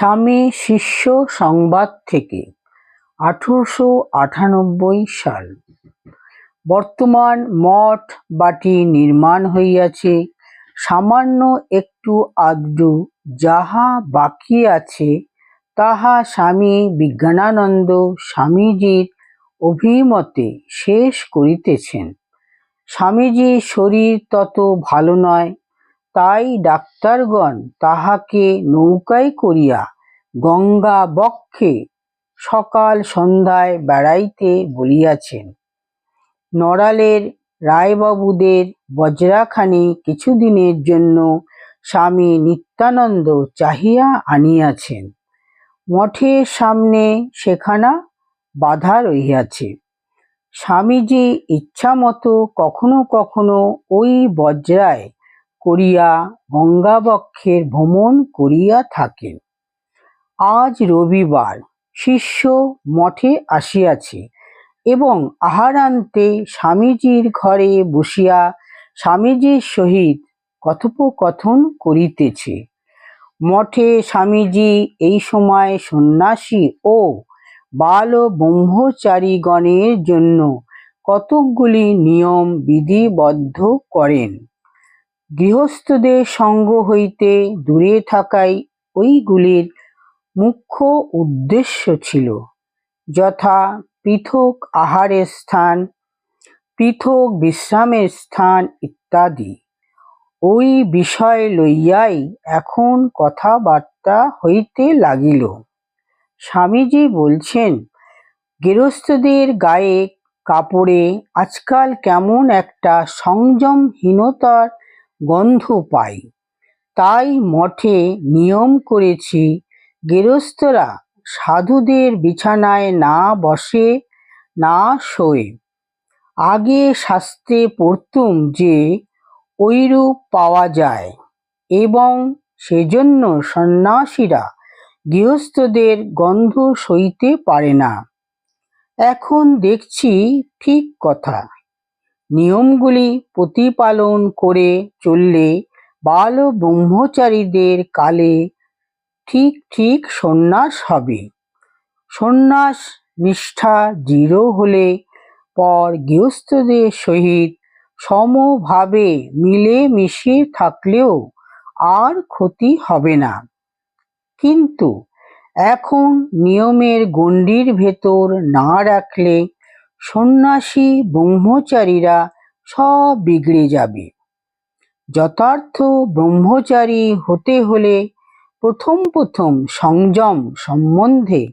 স্বামী শিষ্য সংবাদ থেকে 1898 সাল। বর্তমান মঠ বাটি নির্মাণ হইয়াছে, সামান্য একটু আধটু যাহা বাকি আছে তাহা স্বামী বিজ্ঞানানন্দ স্বামীজীর অভিমতে শেষ করিতেছেন। স্বামীজীর শরীর তত ভালো নয়, তাই ডাক্তারগণ তাহাকে নৌকায় করিয়া গঙ্গা বক্ষে সকাল সন্ধ্যায় বেড়াইতে বলিয়াছেন। নড়ালের রায়বাবুদের বজরাখানি কিছুদিনের জন্য স্বামী নিত্যানন্দ চাহিয়া আনিয়াছেন। মঠের সামনে সেখানা বাঁধা রহিয়াছে। স্বামীজি ইচ্ছামতো কখনো কখনো ওই বজরায় করিয়া গঙ্গাবক্ষের ভ্রমণ করিয়া থাকেন। আজ রবিবার, শিষ্য মঠে আসিয়াছে এবং আহারান্তে স্বামীজির ঘরে বসিয়া স্বামীজির সহিত কথোপকথন করিতেছে। মঠে স্বামীজি এই সময় সন্ন্যাসী ও বাল ব্রহ্মচারীগণের জন্য কতকগুলি নিয়ম বিধিবদ্ধ করেন। গৃহস্থদের সঙ্গ হইতে দূরে থাকাই ওইগুলির মুখ্য উদ্দেশ্য ছিল, যথা পৃথক আহারের স্থান, পৃথক বিশ্রামের স্থান ইত্যাদি। ওই বিষয় লইয়াই এখন কথাবার্তা হইতে লাগিল। স্বামীজি বলছেন, গৃহস্থদের গায়ে কাপড়ে আজকাল কেমন একটা সংযমহীনতার গন্ধ পাই। তাই মঠে নিয়ম করেছি, গৃহস্থরা সাধুদের বিছানায় না বসে, না শোয়। আগে শাস্ত্রে পড়তুম যে ঐরূপ পাওয়া যায় এবং সেজন্য সন্ন্যাসীরা গৃহস্থদের গন্ধ সইতে পারে না। এখন দেখছি ঠিক কথা। নিয়মগুলি প্রতিপালন করে চললে বাল ব্রহ্মচারীদের কালে ঠিক ঠিক সন্ন্যাস হবে। সন্ন্যাস নিষ্ঠা দৃঢ় হলে পর গৃহস্থদের সহিত সমভাবে মিলে মিশে থাকলেও আর ক্ষতি হবে না। কিন্তু এখন নিয়মের গণ্ডির ভেতর না রাখলে সন্ন্যাসী ব্রহ্মচারীরা সব বিগড়ে যাবে। যথার্থ ব্রহ্মচারী হতে হলে প্রথম প্রথম সংযম সম্বন্ধে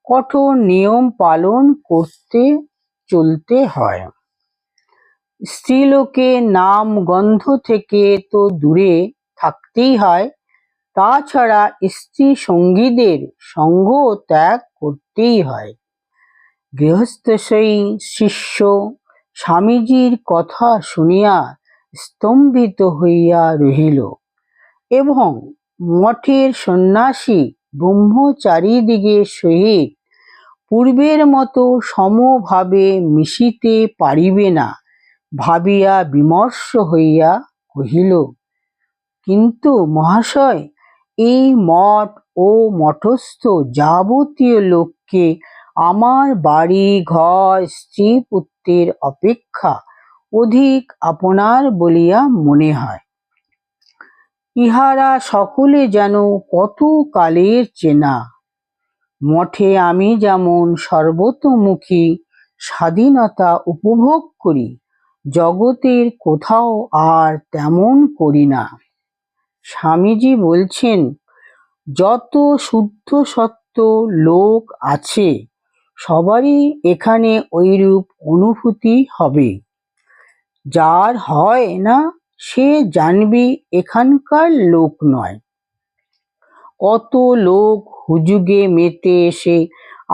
কঠোর নিয়ম পালন করতে চলতে হয়। স্ত্রীলোকের নাম গন্ধ থেকে তো দূরে থাকতেই হয়, তাছাড়া স্ত্রী সঙ্গীদের সঙ্গ ত্যাগ করতেই হয়। গৃহস্থশ্রী শিষ্য স্বামীজির কথা শুনিয়া স্তম্ভিত হইয়া রহিল এবং মঠের সন্ন্যাসী ব্রহ্মচারীদিগের সহিত পূর্বের মতো সমভাবে মিশিতে পারিবে না ভাবিয়া বিমর্ষ হইয়া কহিল, কিন্তু মহাশয়, এই মঠ ও মঠস্থ যাবতীয় লোককে আমার বাড়ি ঘর স্ত্রী পুত্রের অপেক্ষা অধিক আপনার বলিয়া মনে হয়। ইহারা সকলে যেন কত কালের চেনা। মঠে আমি যেমন সর্বতোমুখী স্বাধীনতা উপভোগ করি, জগতের কোথাও আর তেমন করি না। স্বামীজি বলছেন, যত শুদ্ধ সত্য লোক আছে সবারই এখানে ঐরূপ অনুভূতি হবে। যার হয় না সে জানবি এখানকার লোক নয়। কত লোক হুজুগে মেতে এসে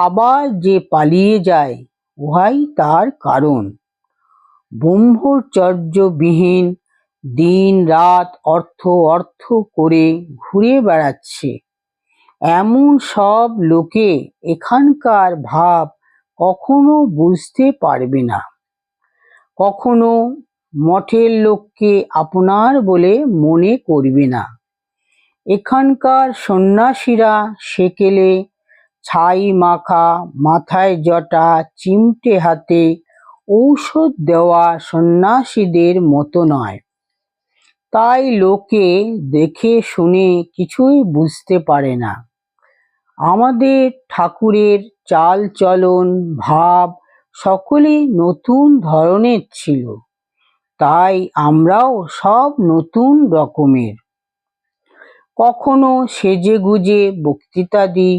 আবার যে পালিয়ে যায়, উহাই তার কারণ। ব্রহ্মচর্যবিহীন দিন রাত অর্থ অর্থ করে ঘুরে বেড়াচ্ছে, এমন সব লোকে এখানকার ভাব কখনো বুঝতে পারবে না, কখনো মঠের লোককে আপনার বলে মনে করবে না। এখানকার সন্ন্যাসীরা সেকেলে ছাই মাখা, মাথায় জটা, চিমটে হাতে ঔষধ দেওয়া সন্ন্যাসীদের মতো নয়। তাই লোকে দেখে শুনে কিছুই বুঝতে পারে না। আমাদের ঠাকুরের চাল চলন ভাব সকলেই নতুন ধরনের ছিল, তাই আমরাও সব নতুন রকমের। কখনো সেজেগুজে বক্তৃতা দিই,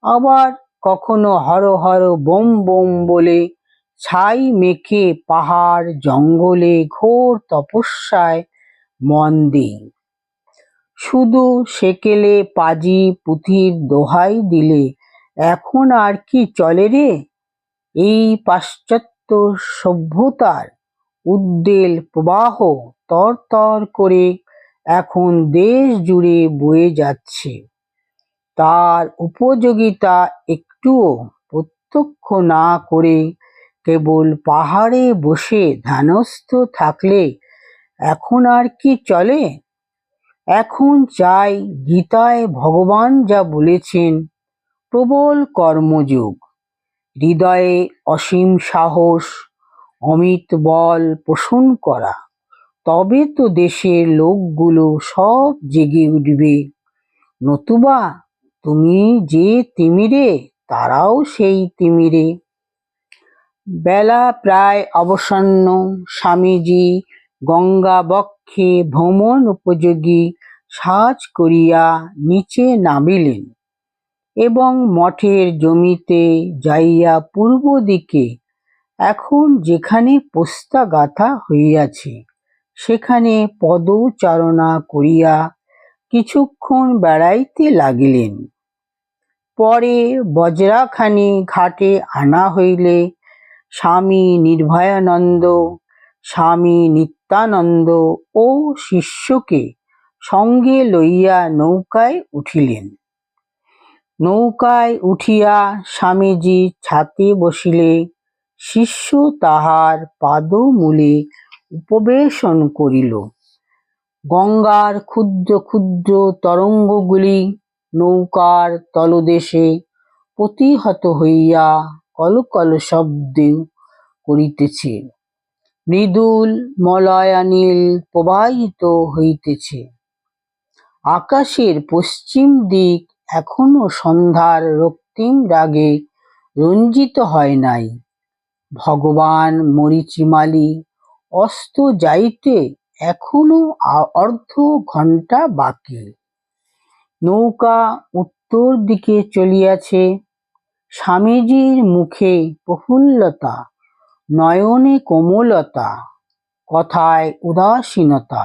আবার কখনো হর হর বোম বোম বলে ছাই মেখে পাহাড় জঙ্গলে ঘোর তপস্যায় মন দিই। শুধু সেকেলে পাজি পুঁথির দোহাই দিলে এখন আর কি চলে রে? এই পাশ্চাত্য সভ্যতার উদ্বেল প্রবাহ তরতর করে এখন দেশ জুড়ে বয়ে যাচ্ছে। তার উপযোগিতা একটুও প্রত্যক্ষ না করে কেবল পাহাড়ে বসে ধ্যানস্থ থাকলে এখন আর কি চলে? এখন চাই গীতায় ভগবান যা বলেছেন, প্রবল কর্মযোগ, হৃদয়ে অসীম সাহস, অমিত বল পোষণ করা। তবে তো দেশের লোকগুলো সব জেগে উঠবে, নতুবা তুমি যে তিমিরে তারাও সেই তিমিরে। বেলা প্রায় অবসন্ন। স্বামীজি গঙ্গা বক্ষে ভ্রমণ উপযোগী সাজ করিয়া নিচে নামিলেন এবং মঠের জমিতে যাইয়া পূর্ব দিকে এখন যেখানে পোস্তা গাঁথা হইয়াছে সেখানে পদচারণা করিয়া কিছুক্ষণ বেড়াইতে লাগিলেন। পরে বজরাখানি ঘাটে আনা হইলে স্বামী নির্ভয়ানন্দ, স্বামী নিত্যানন্দ ও শিষ্যকে সঙ্গে লইয়া নৌকায় উঠিলেন। নৌকায় উঠিয়া স্বামীজি ছাতে বসিলে শিষ্য তাহার পাদমূলে উপবেশন করিল। গঙ্গার ক্ষুদ্র ক্ষুদ্র তরঙ্গগুলি নৌকার তলদেশে প্রতিহত হইয়া কলকল শব্দ করিতেছে। মৃদুল মলয়ানিল প্রবাহিত হইতেছে। আকাশের পশ্চিম দিক এখনো সন্ধ্যার রক্তিম রাগে রঞ্জিত হয় নাই। ভগবান মরীচিমালী অস্ত যাইতে এখনো অর্ধ ঘণ্টা বাকি। নৌকা উত্তর দিকে চলিয়াছে। স্বামীজির মুখে প্রফুল্লতা, নয়নে কোমলতা, কথায় উদাসীনতা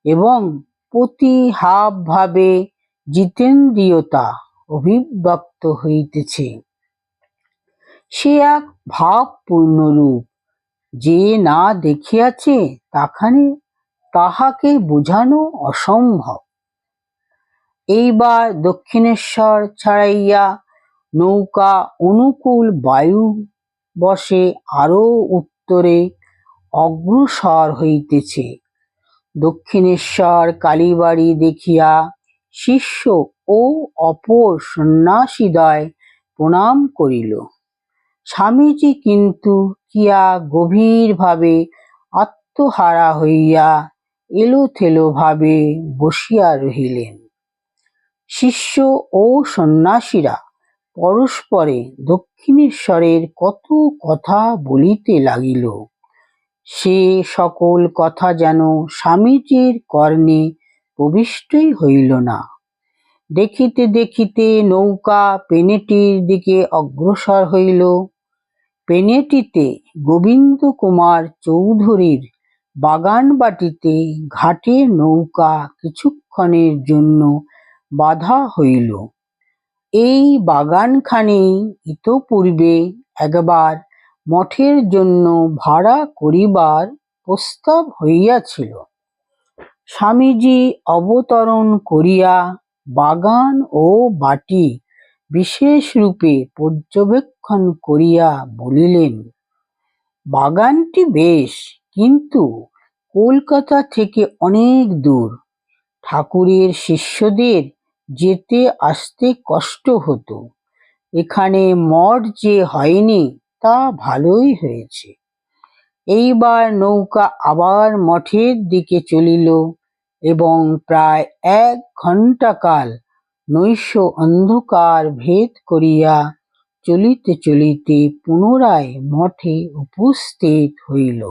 এবং প্রতি হাবভাবে জিতেন্দ্রিয়তা অভিব্যক্ত হইতেছে। সে এক ভাবপূর্ণ রূপ, যে না দেখিয়াছে তাহাকে বোঝানো অসম্ভব। এইবার দক্ষিণেশ্বর ছাড়াইয়া নৌকা অনুকূল বায়ু বশে আরো উত্তরে অগ্রসর হইতেছে। দক্ষিণেশ্বর কালীবাড়ি দেখিয়া শিষ্য ও অপর সন্ন্যাসীদ্বয় প্রণাম করিল। স্বামীজি কিন্তু কিয়া গভীরভাবে আত্মহারা হইয়া এলোথেলো ভাবে বসিয়া রহিলেন। শিষ্য ও সন্ন্যাসীরা পরস্পরে দক্ষিণেশ্বরের কত কথা বলিতে লাগিল। সে সকল কথা যেন স্বামীজির কর্ণে প্রবিষ্টই হইল না। দেখিতে দেখিতে নৌকা পেনেটির দিকে অগ্রসর হইল। পেনেটিতে গোবিন্দ কুমার চৌধুরীর বাগানবাটিতে ঘাটে নৌকা কিছুক্ষণের জন্য বাঁধা হইল। এই বাগানখানি ইতঃপূর্বে একবার মঠের জন্য ভাড়া করিবার প্রস্তাব হইয়াছিল। স্বামীজি অবতরণ করিয়া বাগান ও বাটি বিশেষরূপে পর্যবেক্ষণ করিয়া বলিলেন, বাগানটি বেশ, কিন্তু কলকাতা থেকে অনেক দূর। ঠাকুরের শিষ্যদের যেতে আসতে কষ্ট হতো। এখানে মঠ যে হয়নি তা ভালোই হয়েছে। এইবার নৌকা আবার মঠের দিকে চলিল এবং প্রায় 1 ঘণ্টা কাল নৈশ অন্ধকার ভেদ করিয়া চলিতে চলিতে পুনরায় মঠে উপস্থিত হইল।